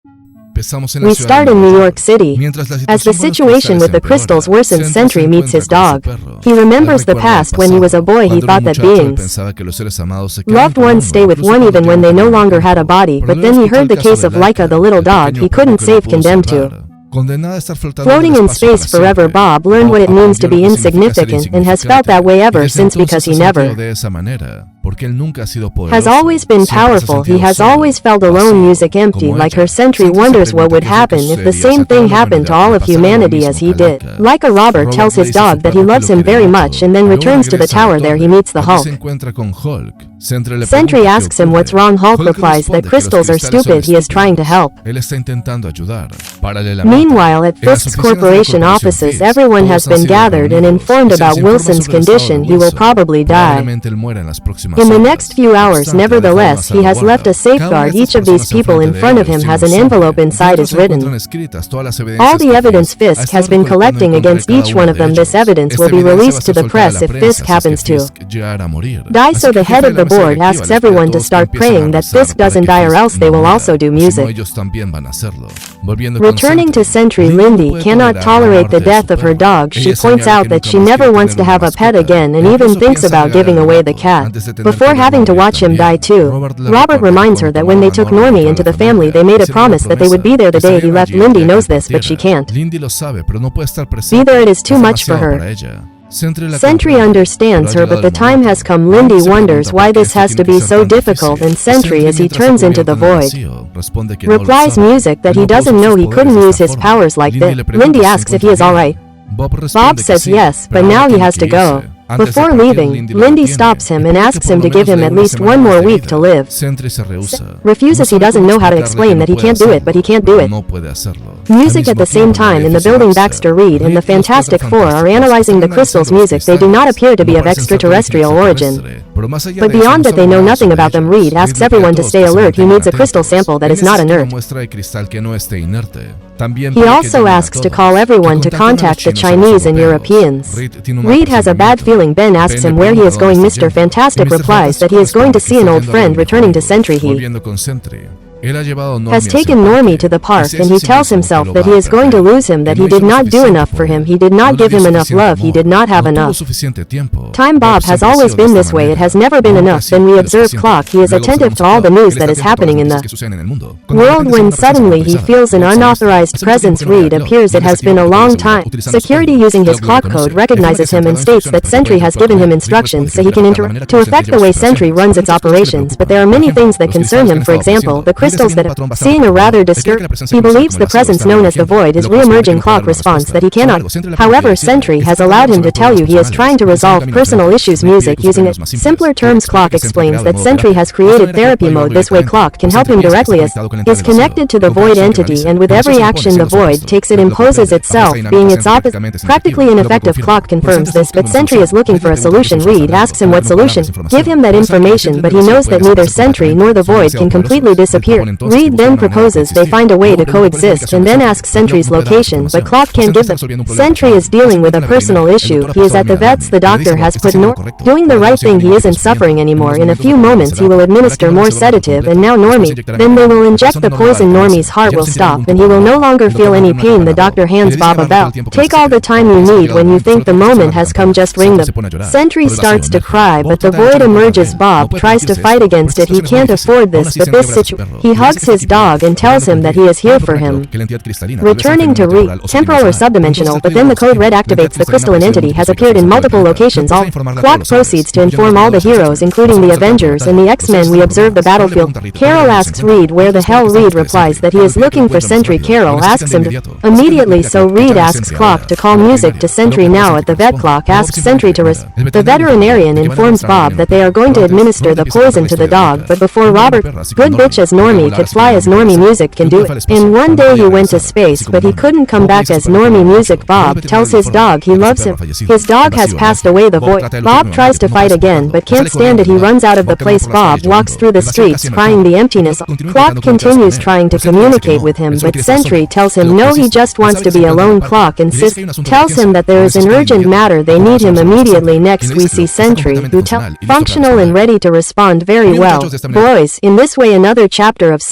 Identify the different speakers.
Speaker 1: We start in New York City. As the situation with the crystals worsens, Sentury meets his dog. He remembers the past. When he was a boy, he thought that beings, loved ones, stay with one even when they no longer had a body, but then he heard the case of Laika, the little dog he couldn't save, condemned to floating in space forever. Bob learned what it means to be insignificant and has felt that way ever since, because he never has always been powerful. He has always felt alone, music empty. Like her, Sentury wonders what would happen if the same thing happened to all of humanity as he did. Like a Robert tells his dog that he loves him very much and then returns to the tower. There he meets the Hulk. Sentury asks him what's wrong. Hulk replies that crystals are stupid, he is trying to help. Meanwhile, at Fisk's corporation offices, everyone has been gathered and informed about Wilson's condition. He will probably die in the next few hours. Nevertheless, he has left a safeguard. Each of these people in front of him has an envelope. Inside is written all the evidence Fisk has been collecting against each one of them. This evidence will be released to the press if Fisk happens to die. So the head of the board asks everyone to start praying that Fisk doesn't die, or else they will also do music. Returning to Sentury, Lindy cannot tolerate the death of her dog. She points out that she never wants to have a pet again and even thinks about giving away the cat before having to watch him die too. Robert reminds her that when they took Normie into the family, they made a promise that they would be there the day he left. Lindy knows this, but she can't be there. It is too much for her. Sentury understands her, but the time has come. Lindy wonders why this has to be so difficult, and Sentury, as he turns into the void, replies music that he doesn't know he couldn't use his powers like this. Lindy asks if he is alright. Bob says yes, but now he has to go. Before leaving, Lindy stops him and asks him to give him at least one more week to live. Refuses. He doesn't know how to explain that he can't do it, but he can't do it. Music at the same time in the building. Baxter, Reed, and the Fantastic Four are analyzing the crystals' music. They do not appear to be of extraterrestrial origin, but beyond that they know nothing about them. Reed asks everyone to stay alert. He needs a crystal sample that is not inert. He also asks to call everyone to contact the Chinese and Europeans. Reed has a bad feeling. Ben asks him where he is going. Mr. Fantastic replies that he is going to see an old friend. Returning to Sentury, he has taken Normie to the park, and he tells himself that he is going to lose him, that he did not do enough for him, he did not give him enough love, he did not have enough time. Bob has always been this way, it has never been enough. Then we observe Clock. He is attentive to all the news that is happening in the world when suddenly he feels an unauthorized presence. Reed appears. It has been a long time. Security, using his clock code, recognizes him and states that Sentury has given him instructions so he can to affect the way Sentury runs its operations, but there are many things that concern him. For example, the crystals that seeing a rather disturbed. He believes the presence known as the Void is re-emerging. Clock responds that he cannot. However, Sentury has allowed him to tell you he is trying to resolve personal issues. Music, using it simpler terms. Clock explains that Sentury has created therapy mode. This way Clock can help him directly, as is connected to the Void entity, and with every action the Void takes, it imposes itself, being its opposite. Practically ineffective. Clock confirms this, but Sentury is looking for a solution. Reed asks him what solution. Give him that information, but he knows that neither Sentury nor the Void can completely disappear. Reed then proposes they find a way to coexist, and then asks Sentury's location, but Clock can't give them. Sentury is dealing with a personal issue. He is at the vets. The doctor has put doing the right thing. He isn't suffering anymore. In a few moments he will administer more sedative, and now Normie. Then they will inject the poison. Normie's heart will stop, and he will no longer feel any pain. The doctor hands Bob a bell. Take all the time you need. When you think the moment has come, just ring them. Sentury starts to cry, but the Void emerges. Bob tries to fight against it. He can't afford this, but this situation. He hugs his dog and tells him that he is here for him. Returning to Reed, temporal or subdimensional, but then the code red activates. The crystalline entity has appeared in multiple locations. All Clock proceeds to inform all the heroes, including the Avengers and the X-Men. We observe the battlefield. Carol asks Reed where the hell. Reed replies that he is looking for Sentury. Carol asks him to immediately, so Reed asks Clock to call music to Sentury. Now at the vet, Clock asks Sentury to the veterinarian informs Bob that they are going to administer the poison to the dog, but before Robert, good bitch as Normie, could fly as Normie. Music can do it. In one day he went to space, but he couldn't come back as Normie. Music. Bob tells his dog he loves him. His dog has passed away. The Void. Bob tries to fight again, but can't stand it. He runs out of the place. Bob walks through the streets crying the emptiness. Clock continues trying to communicate with him, but Sentury tells him no, he just wants to be alone. Clock insists, tells him that there is an urgent matter, they need him immediately. Next we see Sentury, who functional and ready to respond very well. Boys, in this way another chapter of